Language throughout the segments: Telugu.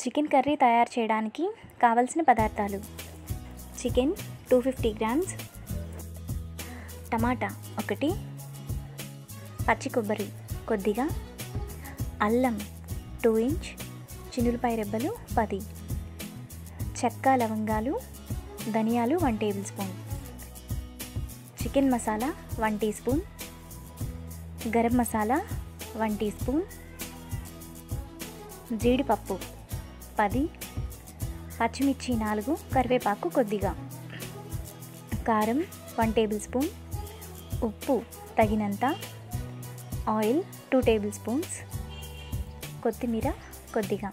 చికెన్ కర్రీ తయారు చేయడానికి కావలసిన పదార్థాలు: చికెన్ 250 గ్రామ్స్, టమాటా 1, పచ్చి కొబ్బరి కొద్దిగా, అల్లం 2 ఇంచ్, చిన్నులపాయ రెబ్బలు 10, చెక్క లవంగాలు, ధనియాలు 1 tablespoon, chicken masala 1 teaspoon, garam masala 1 teaspoon, జీడిపప్పు 10, పచ్చిమిర్చి 4, కరివేపాకు కొద్దిగా, కారం 1 టేబుల్ స్పూన్, ఉప్పు తగినంత, ఆయిల్ 2 టేబుల్ స్పూన్స్, కొత్తిమీర కొద్దిగా.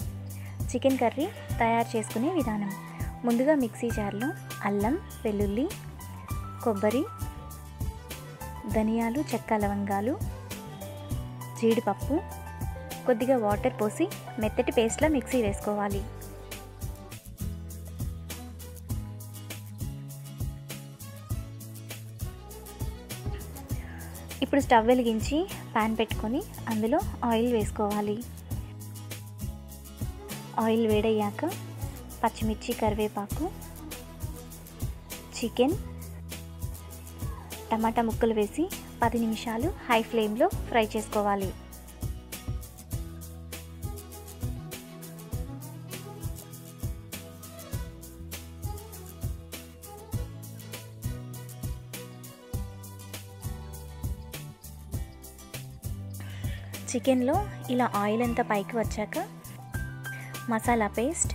చికెన్ కర్రీ తయారు చేసుకునే విధానం: ముందుగా మిక్సీ జార్లో అల్లం, వెల్లుల్లి, కొబ్బరి, ధనియాలు, చెక్క లవంగాలు, జీడిపప్పు, కొద్దిగా వాటర్ పోసి మెత్తటి పేస్ట్లా మిక్సీ వేసుకోవాలి. ఇప్పుడు స్టవ్ వెలిగించి పాన్ పెట్టుకొని అందులో ఆయిల్ వేసుకోవాలి. ఆయిల్ వేడయ్యాక పచ్చిమిర్చి, కరివేపాకు, చికెన్, టమాటా ముక్కలు వేసి 10 నిమిషాలు హై ఫ్లేమ్లో ఫ్రై చేసుకోవాలి. చికెన్లో ఇలా ఆయిల్ అంతా పైకి వచ్చాక మసాలా పేస్ట్,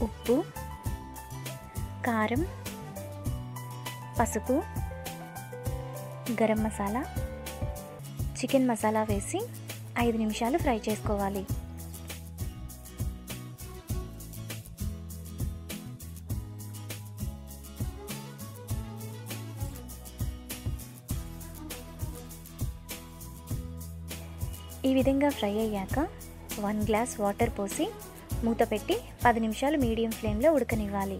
ఉప్పు, కారం, పసుపు, గరం మసాలా, చికెన్ మసాలా వేసి 5 నిమిషాలు ఫ్రై చేసుకోవాలి. ఈ విధంగా ఫ్రై అయ్యాక 1 గ్లాస్ వాటర్ పోసి మూత పెట్టి 10 నిమిషాలు మీడియం ఫ్లేమ్లో ఉడకనివ్వాలి.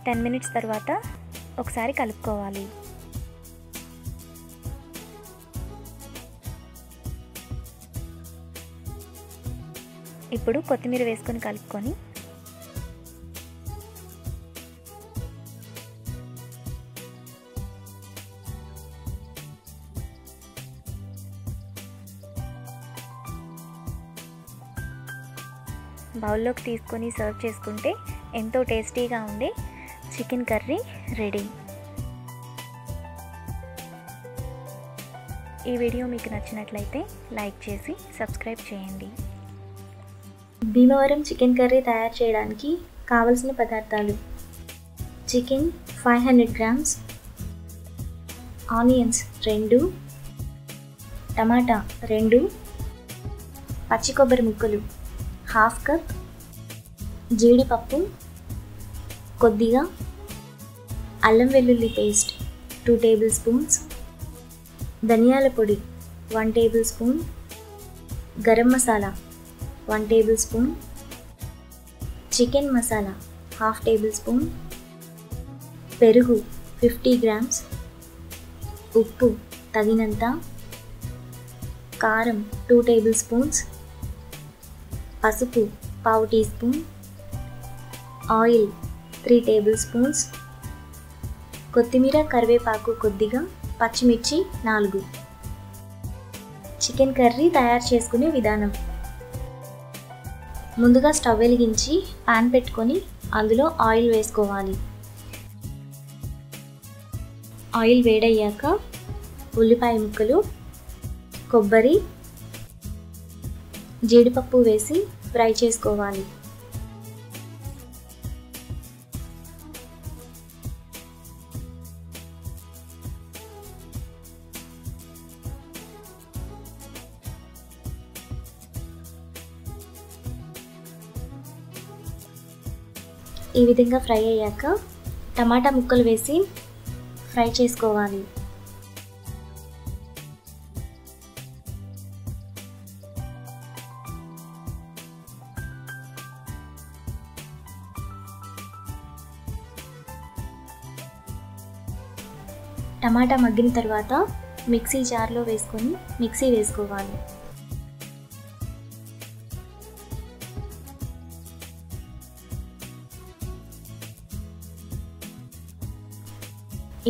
టెన్ మినిట్స్ తర్వాత ఒకసారి కలుపుకోవాలి. ఇప్పుడు కొత్తిమీర వేసుకొని కలుపుకొని బౌల్లోకి తీసుకొని సర్వ్ చేసుకుంటే ఎంతో టేస్టీగా ఉండే చికెన్ కర్రీ రెడీ. ఈ వీడియో మీకు నచ్చినట్లయితే లైక్ చేసి సబ్స్క్రైబ్ చేయండి. భీమవరం చికెన్ కర్రీ తయారు చేయడానికి కావలసిన పదార్థాలు: చికెన్ 500 గ్రామ్స్, ఆనియన్స్ 2, టమాటా 2, పచ్చి కొబ్బరి ముక్కలు 1/2 కప్, జీడిపప్పు కొద్దిగా, అల్లం వెల్లుల్లి పేస్ట్ 2 టేబుల్ స్పూన్స్, ధనియాల పొడి 1 table spoon, garam masala 1 tablespoon, chicken masala 1/2 table spoon, పెరుగు 50 గ్రామ్స్, ఉప్పు తగినంత, కారం 2 టేబుల్ స్పూన్స్, పసుపు 1/2 teaspoon, oil 3 tablespoons, కొత్తిమీర, కరివేపాకు కొద్దిగా, పచ్చిమిర్చి 4. చికెన్ కర్రీ తయారు చేసుకునే విధానం: ముందుగా స్టవ్ వెలిగించి పాన్ పెట్టుకొని అందులో ఆయిల్ వేసుకోవాలి. ఆయిల్ వేడయ్యాక ఉల్లిపాయ ముక్కలు, కొబ్బరి, జీడిపప్పు వేసి ఫ్రై చేసుకోవాలి. ఈ విధంగా ఫ్రై అయ్యాక టమాటా ముక్కలు వేసి ఫ్రై చేసుకోవాలి. టమాటా మగ్గిన తర్వాత మిక్సీ జార్లో వేసుకొని మిక్సీ వేసుకోవాలి.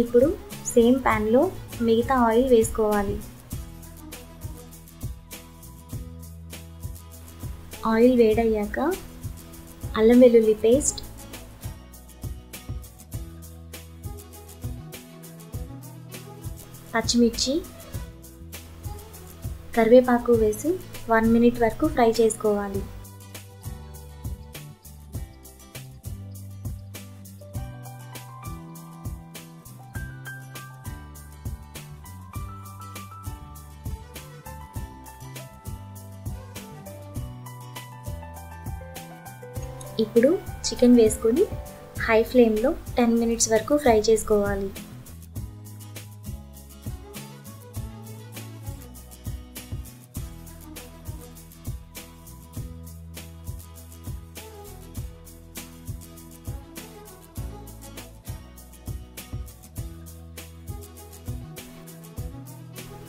ఇప్పుడు సేమ్ ప్యాన్లో మిగతా ఆయిల్ వేసుకోవాలి. ఆయిల్ వేడయ్యాక అల్లం వెల్లుల్లి పేస్ట్, పచ్చిమిర్చి, కరివేపాకు వేసి 1 మినిట్ వరకు ఫ్రై చేసుకోవాలి. ఇప్పుడు చికెన్ వేసుకొని హై ఫ్లేమ్లో 10 మినిట్స్ వరకు ఫ్రై చేసుకోవాలి.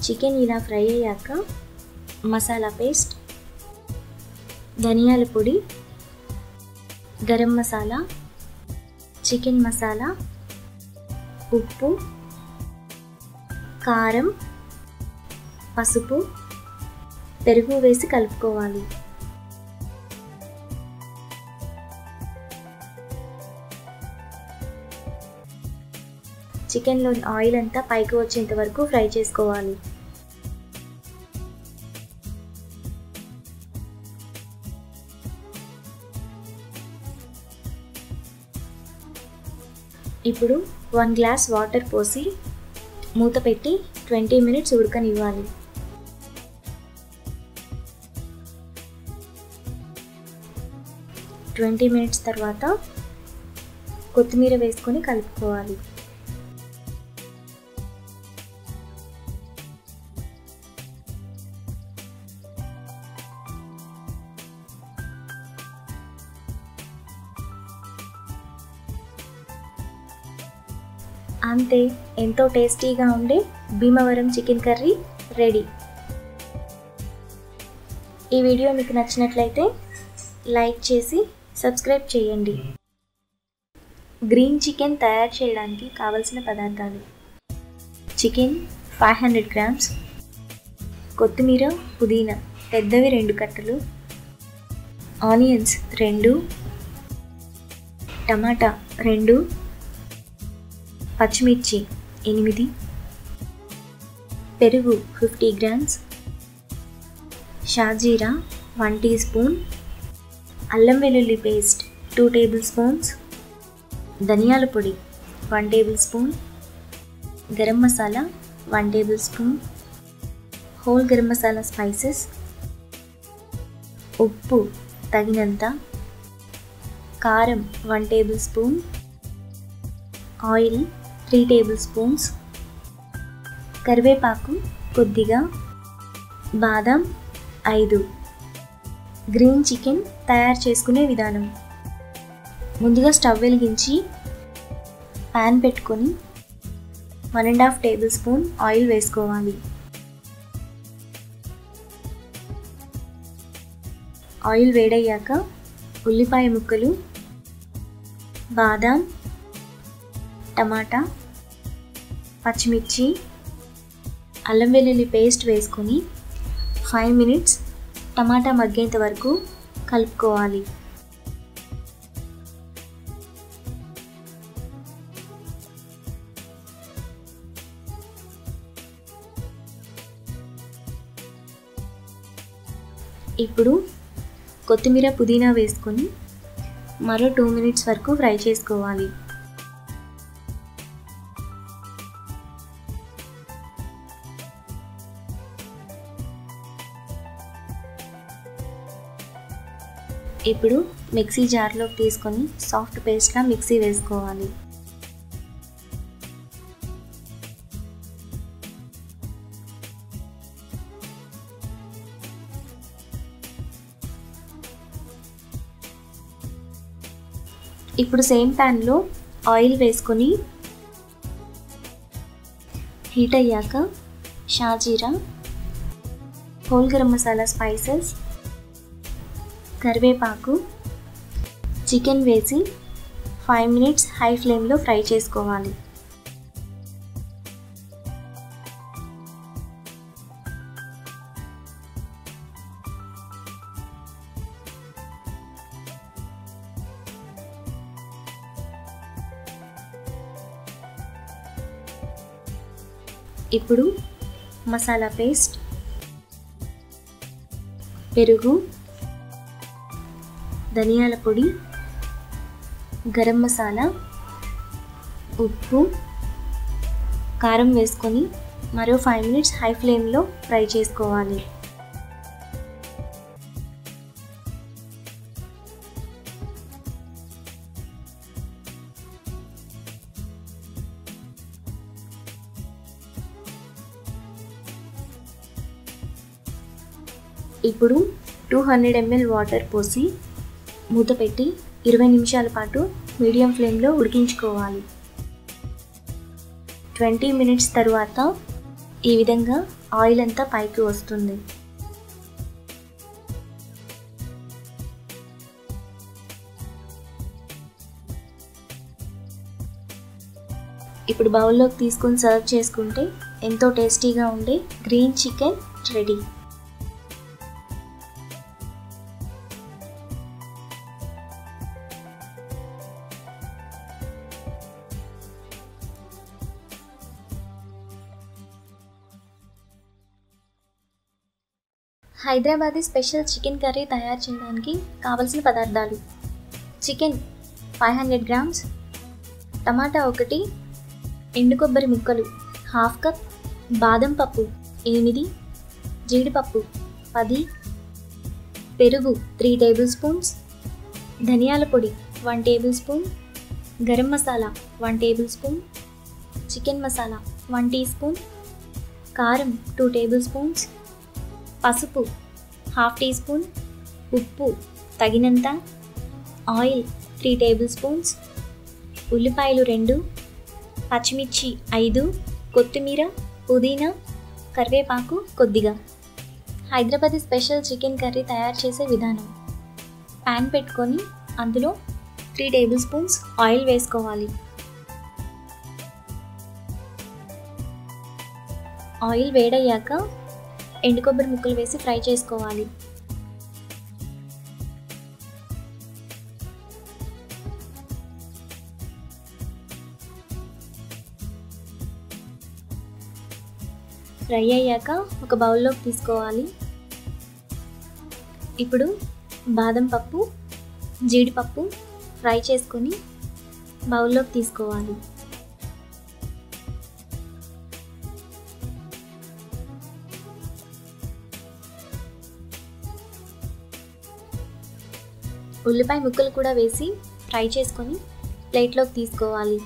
చికెన్ ఇలా ఫ్రై అయ్యాక మసాలా పేస్ట్, ధనియాల పొడి, గరం మసాలా, చికెన్ మసాలా, ఉప్పు, కారం, పసుపు, పెరుగు వేసి కలుపుకోవాలి. చికెన్లోని ఆయిల్ అంతా పైకి వచ్చేంత వరకు ఫ్రై చేసుకోవాలి. ఇప్పుడు 1 గ్లాస్ వాటర్ పోసి మూత పెట్టి 20 మినిట్స్ ఉడకనివ్వాలి. ట్వంటీ మినిట్స్ తర్వాత కొత్తిమీర వేసుకొని కలుపుకోవాలి. అంతే, ఎంతో టేస్టీగా ఉండే భీమవరం చికెన్ కర్రీ రెడీ. ఈ వీడియో మీకు నచ్చినట్లయితే లైక్ చేసి సబ్స్క్రైబ్ చేయండి. గ్రీన్ చికెన్ తయారు చేయడానికి కావలసిన పదార్థాలు: చికెన్ 500 గ్రామ్స్, కొత్తిమీర పుదీనా పెద్దవి 2 కట్టలు, ఆనియన్స్ 2, టమాటా 2, పచ్చిమిర్చి 8, పెరుగు 50 గ్రామ్స్, షాజీరా 1 టీ స్పూన్, అల్లం వెల్లుల్లి పేస్ట్ 2 టేబుల్ స్పూన్స్, ధనియాల పొడి 1 table spoon, garam masala 1 table spoon, whole garam masala spices, ఉప్పు తగినంత, కారం 1 table spoon, oil 3 table spoons, కరివేపాకు కొద్దిగా, బాదం 5. గ్రీన్ చికెన్ తయారు చేసుకునే విధానం: ముందుగా స్టవ్ వెలిగించి పాన్ పెట్టుకొని 1.5 టేబుల్ స్పూన్ ఆయిల్ వేసుకోవాలి. ఆయిల్ వేడయ్యాక ఉల్లిపాయ ముక్కలు, బాదం, టమాటా, పచ్చిమిర్చి, అల్లం వెల్లుల్లి పేస్ట్ వేసుకొని 5 మినిట్స్ టమాటా మగ్గేంత వరకు కలుపుకోవాలి. ఇప్పుడు కొత్తిమీర పుదీనా వేసుకొని మరో 2 మినిట్స్ వరకు ఫ్రై చేసుకోవాలి. ఇప్పుడు మిక్సీ జార్లోకి తీసుకొని సాఫ్ట్ పేస్ట్లా మిక్సీ వేసుకోవాలి. ఇప్పుడు సేమ్ ప్యాన్లో ఆయిల్ వేసుకొని హీట్ అయ్యాక షాజీరా, హోల్ గరం మసాలా స్పైసెస్, కరివేపాకు, చికెన్ వేసి 5 minutes హై ఫ్లేమ్లో ఫ్రై చేసుకోవాలి. ఇప్పుడు మసాలా పేస్ట్, పెరుగు, ధనియాల పొడి, గరం మసాలా, ఉప్పు, కారం వేసుకొని మరో 5 minutes హై ఫ్లేమ్లో ఫ్రై చేసుకోవాలి. ఇప్పుడు 200 ml వాటర్ పోసి మూత పెట్టి 20 నిమిషాల పాటు మీడియం ఫ్లేమ్లో ఉడికించుకోవాలి. 20 minutes తరువాత ఈ విధంగా ఆయిల్ అంతా పైకి వస్తుంది. ఇప్పుడు బౌల్లోకి తీసుకొని సర్వ్ చేసుకుంటే ఎంతో టేస్టీగా ఉండే green chicken ready. Hyderabadi special chicken curry తయారు చేయడానికి కావలసిన పదార్థాలు: చికెన్ 500 grams, టమాటా 1, ఎండు కొబ్బరి ముక్కలు 1/2 cup, బాదం పప్పు 8, జీడిపప్పు 10, పెరుగు 3 tablespoons, ధనియాల పొడి 1 tablespoon, garam masala 1 tablespoon, chicken masala 1 teaspoon, కారం 2 tablespoons, పసుపు 1/2 teaspoon, ఉప్పు తగినంత, ఆయిల్ 3 tablespoons, ఉల్లిపాయలు 2, పచ్చిమిర్చి 5, కొత్తిమీర, పుదీనా, కరివేపాకు కొద్దిగా. హైదరాబాదీ స్పెషల్ చికెన్ కర్రీ తయారు చేసే విధానం: ప్యాన్ పెట్టుకొని అందులో 3 tablespoons ఆయిల్ వేసుకోవాలి. ఆయిల్ వేడయ్యాక ఎండు కొబ్బరి ముక్కలు వేసి ఫ్రై చేసుకోవాలి. ఫ్రై అయ్యాక ఒక బౌల్లోకి తీసుకోవాలి. ఇప్పుడు బాదం పప్పు, జీడిపప్పు ఫ్రై చేసుకొని బౌల్లోకి తీసుకోవాలి. ఉల్లిపాయ ముక్కలు కూడా వేసి ఫ్రై చేసుకొని ప్లేట్లోకి తీసుకోవాలి.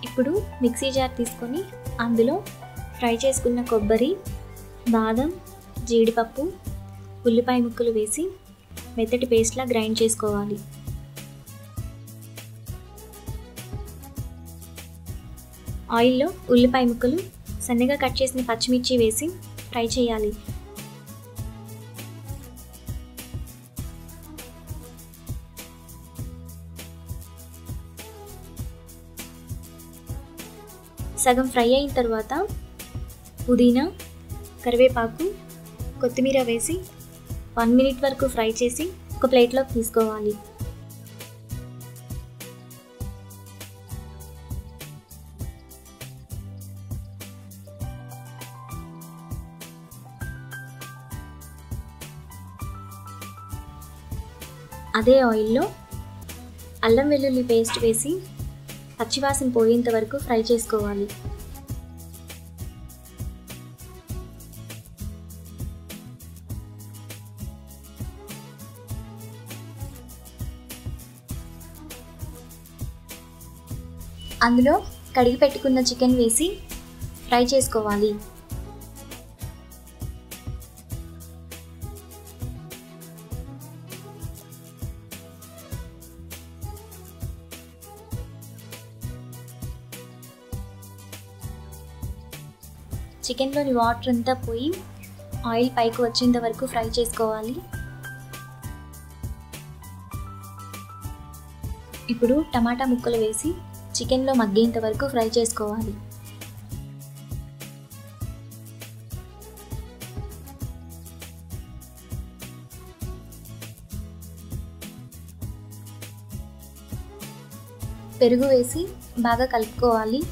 ఇప్పుడు మిక్సీ జార్ తీసుకొని అందులో ఫ్రై చేసుకున్న కొబ్బరి, బాదం, జీడిపప్పు, ఉల్లిపాయ ముక్కలు వేసి మెత్తటి పేస్ట్లా గ్రైండ్ చేసుకోవాలి. ఆయిల్లో ఉల్లిపాయ ముక్కలు, సన్నగా కట్ చేసిన పచ్చిమిర్చి వేసి ఫ్రై చేయాలి. సగం ఫ్రై అయిన తర్వాత పుదీనా, కరివేపాకు, కొత్తిమీర వేసి 1 minute వరకు ఫ్రై చేసి ఒక ప్లేట్లోకి తీసుకోవాలి. అదే ఆయిల్లో అల్లం వెల్లుల్లి పేస్ట్ వేసి పచ్చివాసన పోయేంత వరకు ఫ్రై చేసుకోవాలి. అందులో కడిగి పెట్టుకున్న చికెన్ వేసి ఫ్రై చేసుకోవాలి. చికెన్లోని వాటర్ అంతా పోయి ఆయిల్ పైకి వచ్చేంత వరకు ఫ్రై చేసుకోవాలి. ఇప్పుడు టమాటా ముక్కలు వేసి చికెన్లో మగ్గేంత వరకు ఫ్రై చేసుకోవాలి. పెరుగు వేసి బాగా కలుపుకోవాలి.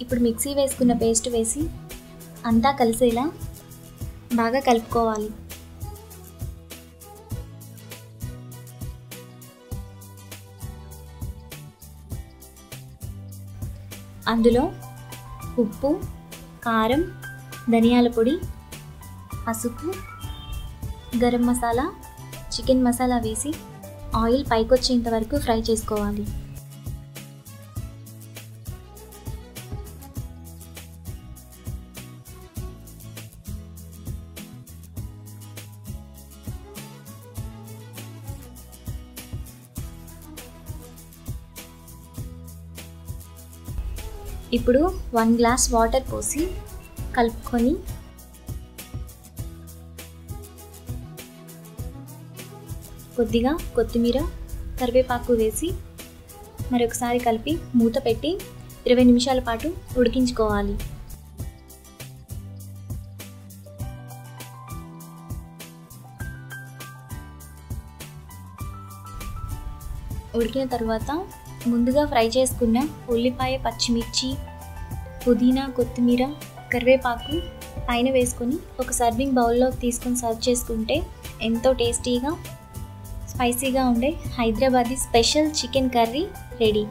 ఇప్పుడు మిక్సీ వేసుకున్న పేస్ట్ వేసి అంతా కలిసేలా బాగా కలుపుకోవాలి. అందులో ఉప్పు, కారం, ధనియాల పొడి, పసుపు, గరం మసాలా, చికెన్ మసాలా వేసి ఆయిల్ పైకొచ్చేంత వరకు ఫ్రై చేసుకోవాలి. ఇప్పుడు 1 గ్లాస్ వాటర్ పోసి కలుపుకొని కొద్దిగా కొత్తిమీర, కరివేపాకు వేసి మరొకసారి కలిపి మూత పెట్టి 20 నిమిషాల పాటు ఉడికించుకోవాలి. ఉడికిన తర్వాత ముందుగా ఫ్రై చేసుకున్న ఉల్లిపాయ, పచ్చిమిర్చి, పుదీనా, కొత్తిమీర, కరివేపాకు పైన వేసుకొని ఒక సర్వింగ్ బౌల్లో తీసుకొని సర్వ్ చేసుకుంటే ఎంతో టేస్టీగా, స్పైసీగా ఉండే Hyderabadi special chicken curry ready.